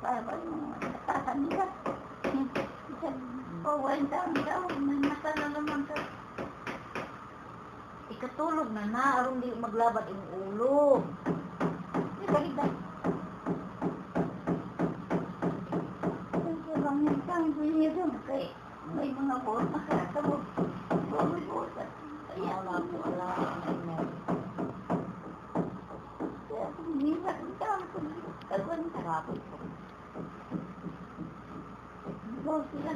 para yung natasan nila. Isang pawain taon daw, nasa na naman ka. Ikatulog na na, aron di maglabat yung ulo. Di ba kita? Kasi lang yung tanggo niya doon, kaya may mga buwan makakabot. Buwan-buwan. Kaya Wala po, wala. kaya kumilat ang tanggo. Kalwan. Sarapit po. Bawa sila